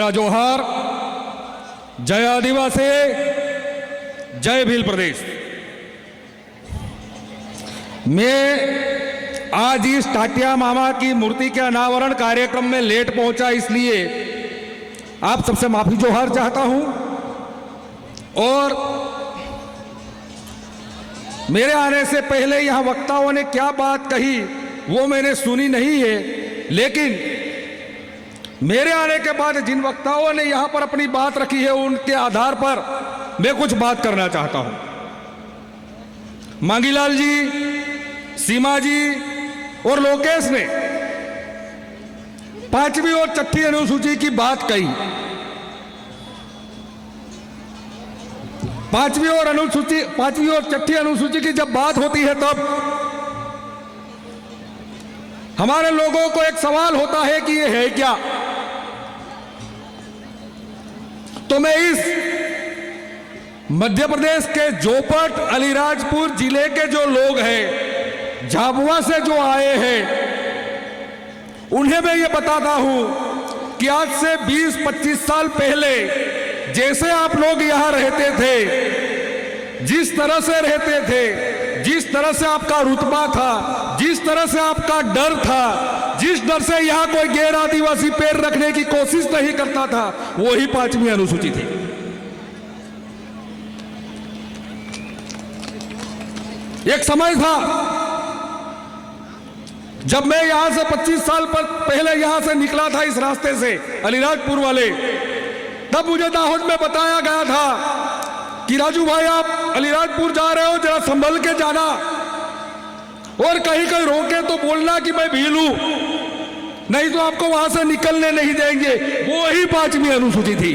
सबका जोहार, जय आदिवासी, जय भील प्रदेश। मैं आज इस टाटिया मामा की मूर्ति के अनावरण कार्यक्रम में लेट पहुंचा, इसलिए आप सबसे माफी जोहार चाहता हूं। और मेरे आने से पहले यहां वक्ताओं ने क्या बात कही वो मैंने सुनी नहीं है, लेकिन मेरे आने के बाद जिन वक्ताओं ने यहां पर अपनी बात रखी है उनके आधार पर मैं कुछ बात करना चाहता हूं। मांगीलाल जी, सीमा जी और लोकेश ने 5वीं और 6ठी अनुसूची की बात कही। 5वीं और 6ठी अनुसूची की जब बात होती है तब हमारे लोगों को एक सवाल होता है कि ये है क्या। तो मैं इस मध्य प्रदेश के जोपट अलीराजपुर जिले के जो लोग हैं, झाबुआ से जो आए हैं, उन्हें मैं ये बताता हूं कि आज से 20-25 साल पहले जैसे आप लोग यहां रहते थे, जिस तरह से रहते थे, जिस तरह से आपका रुतबा था, जिस तरह से आपका डर था, जिस डर से यहां कोई गैर आदिवासी पैर रखने की कोशिश नहीं करता था, वही 5वीं अनुसूची थी। एक समय था जब मैं यहां से 25 साल पहले यहां से निकला था इस रास्ते से अलीराजपुर वाले, तब मुझे दाहोद में बताया गया था कि राजू भाई आप अलीराजपुर जा रहे हो, जरा संभल के जाना और कहीं कहीं रोके तो बोलना कि मैं भील हूं, नहीं तो आपको वहां से निकलने नहीं देंगे। वो ही 5वीं अनुसूची थी।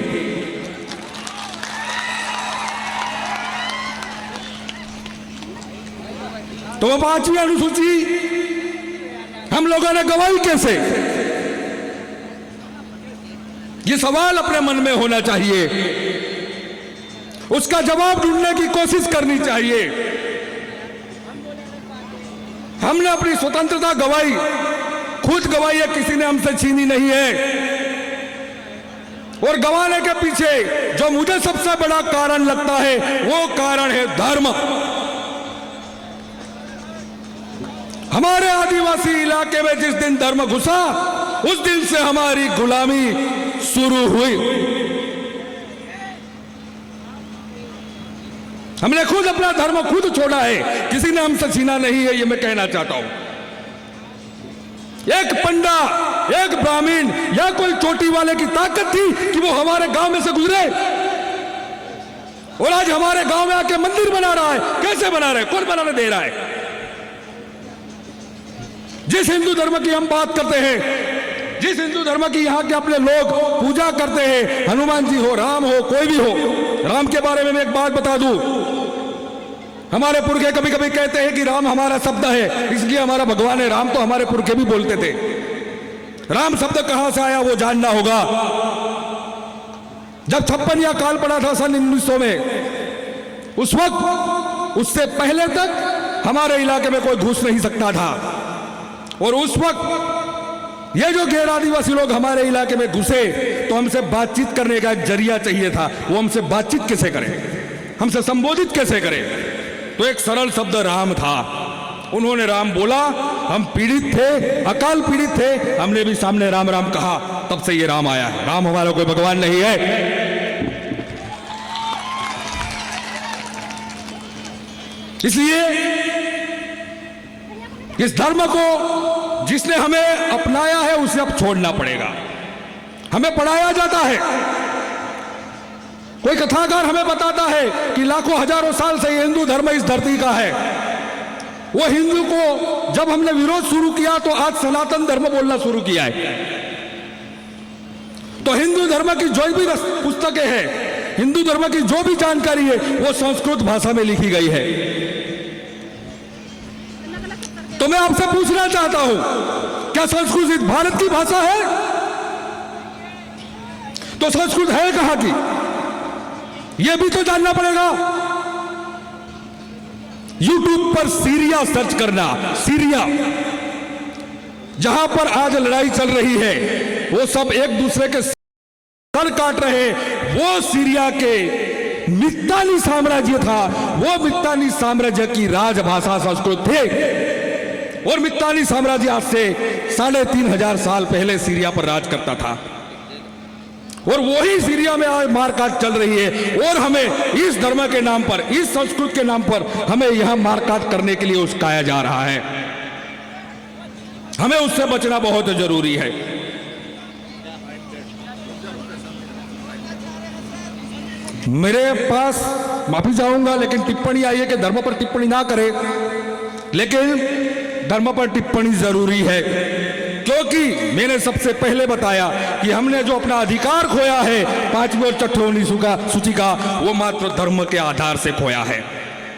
तो वो 5वीं अनुसूची हम लोगों ने गवाई कैसे, ये सवाल अपने मन में होना चाहिए, उसका जवाब ढूंढने की कोशिश करनी चाहिए। हमने अपनी स्वतंत्रता गवाई, खुद गवाई है, किसी ने हमसे छीनी नहीं है। और गवाने के पीछे जो मुझे सबसे बड़ा कारण लगता है वो कारण है धर्म। हमारे आदिवासी इलाके में जिस दिन धर्म घुसा उस दिन से हमारी गुलामी शुरू हुई। हमने खुद अपना धर्म खुद छोड़ा है, किसी ने हमसे छीना नहीं है, ये मैं कहना चाहता हूं। एक पंडा, एक ब्राह्मण या कोई चोटी वाले की ताकत थी कि वो हमारे गांव में से गुजरे और आज हमारे गांव में आके मंदिर बना रहा है। कैसे बना रहा है, कौन बनाने दे रहा है? जिस हिंदू धर्म की हम बात करते हैं, जिस हिंदू धर्म की यहाँ के अपने लोग पूजा करते हैं, हनुमान जी हो, राम हो, कोई भी हो। राम के बारे में मैं एक बात बता दूं, हमारे पुरखे कभी कभी कहते हैं कि राम हमारा शब्द है इसलिए हमारा भगवान है। राम तो हमारे पुरखे भी बोलते थे। राम शब्द कहां से आया वो जानना होगा। जब 56 या काल पड़ा था सन 1900 में, उस वक्त उससे पहले तक हमारे इलाके में कोई घुस नहीं सकता था। और उस वक्त ये जो गैर आदिवासी लोग हमारे इलाके में घुसे तो हमसे बातचीत करने का एक जरिया चाहिए था। वो हमसे बातचीत कैसे करें, हमसे संबोधित कैसे करें? तो एक सरल शब्द राम था। उन्होंने राम बोला, हम पीड़ित थे, अकाल पीड़ित थे, हमने भी सामने राम राम कहा, तब से ये राम आया है। राम हमारा कोई भगवान नहीं है। इसलिए इस धर्म को जिसने हमें अपनाया है उसे अब छोड़ना पड़ेगा। हमें पढ़ाया जाता है, कोई कथाकार हमें बताता है कि लाखों हजारों साल से हिंदू धर्म इस धरती का है। वो हिंदू को जब हमने विरोध शुरू किया तो आज सनातन धर्म बोलना शुरू किया है। तो हिंदू धर्म की जो भी पुस्तकें हैं, हिंदू धर्म की जो भी जानकारी है वो संस्कृत भाषा में लिखी गई है। तो मैं आपसे पूछना चाहता हूं, क्या संस्कृत भारत की भाषा है? तो संस्कृत है कहां की, यह भी तो जानना पड़ेगा। यूट्यूब पर सीरिया सर्च करना, सीरिया जहां पर आज लड़ाई चल रही है, वो सब एक दूसरे के सर काट रहे, वो सीरिया के मित्तानी साम्राज्य था। वो मित्तानी साम्राज्य की राजभाषा संस्कृत थे और मित्तानी साम्राज्य आज से 3500 साल पहले सीरिया पर राज करता था और वही सीरिया में आज मारकाट चल रही है। और हमें इस धर्म के नाम पर, इस संस्कृत के नाम पर हमें यहां मारकाट करने के लिए उस्काया जा रहा है। हमें उससे बचना बहुत जरूरी है। मेरे पास माफी चाहूंगा, लेकिन टिप्पणी आई है कि धर्म पर टिप्पणी ना करें, लेकिन धर्म पर टिप्पणी जरूरी है, क्योंकि मैंने सबसे पहले बताया कि हमने जो अपना अधिकार खोया है 5वीं और 6वीं सूची का, वो मात्र धर्म के आधार से खोया है।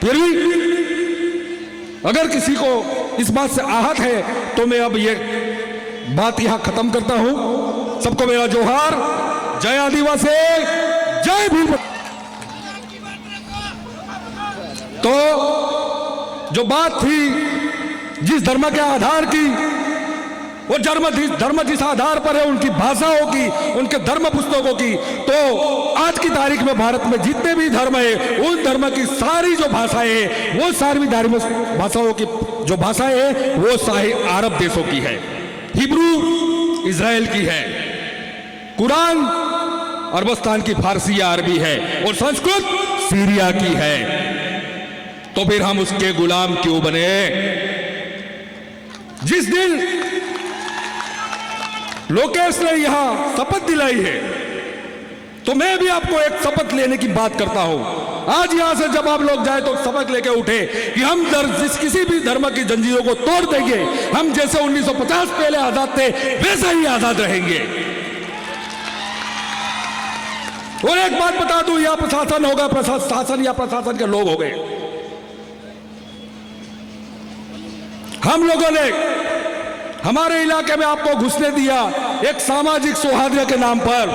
फिर भी अगर किसी को इस बात से आहत है तो मैं अब ये बात यहां खत्म करता हूं। सबको मेरा जोहार, जय आदिवासी, जय भीम। तो जो बात थी जिस धर्म के आधार की, वो धर्म जिस आधार पर है, उनकी भाषाओं की, उनके धर्म पुस्तकों की, तो आज की तारीख में भारत में जितने भी धर्म है, उन धर्म की सारी जो भाषाएं हैं, वो सारी धार्मिक भाषाओं की जो भाषाएं हैं, वो सारी अरब देशों की है। हिब्रू इजराइल की है, कुरान अरबस्तान की फारसी या अरबी है, और संस्कृत सीरिया की है। तो फिर हम उसके गुलाम क्यों बने? जिस दिन लोकेश ने यहां शपथ दिलाई है, तो मैं भी आपको एक शपथ लेने की बात करता हूं। आज यहां से जब आप लोग जाए तो शपथ लेके उठे कि हम किसी भी धर्म की जंजीरों को तोड़ देंगे, हम जैसे 1950 पहले आजाद थे वैसा ही आजाद रहेंगे। और एक बात बता दूं, या प्रशासन होगा, शासन या प्रशासन के लोग हो गए, हम लोगों ने हमारे इलाके में आपको घुसने दिया एक सामाजिक सौहार्द के नाम पर।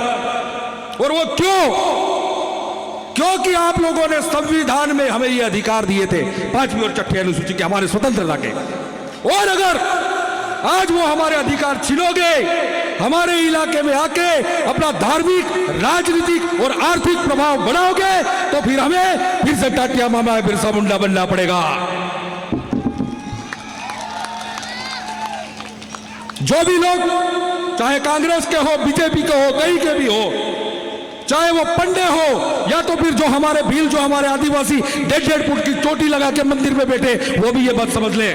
और वो क्योंकि आप लोगों ने संविधान में हमें ये अधिकार दिए थे 5वीं और 6वीं अनुसूची के, हमारे स्वतंत्रता के। और अगर आज वो हमारे अधिकार छीनोगे, हमारे इलाके में आके अपना धार्मिक, राजनीतिक और आर्थिक प्रभाव बढ़ाओगे, तो फिर हमें फिर से टाटिया मामा बिरसा मुंडा बनना पड़ेगा। जो भी लोग, चाहे कांग्रेस के हो, बीजेपी के हो, कहीं के भी हो, चाहे वो पंडे हो या तो फिर जो हमारे भील, जो हमारे आदिवासी 1.5 फुट की चोटी लगा के मंदिर में बैठे, वो भी ये बात समझ ले।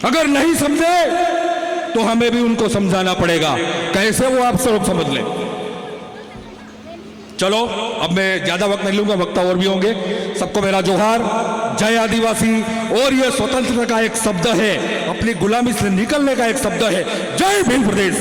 अगर नहीं समझे तो हमें भी उनको समझाना पड़ेगा। कैसे वो आप सब समझ ले। चलो, अब मैं ज्यादा वक्त नहीं लूंगा, वक्त और भी होंगे। सबको मेरा जोहार, जय आदिवासी। और ये स्वतंत्रता का एक शब्द है, अपनी गुलामी से निकलने का एक शब्द है। जय भीम प्रदेश।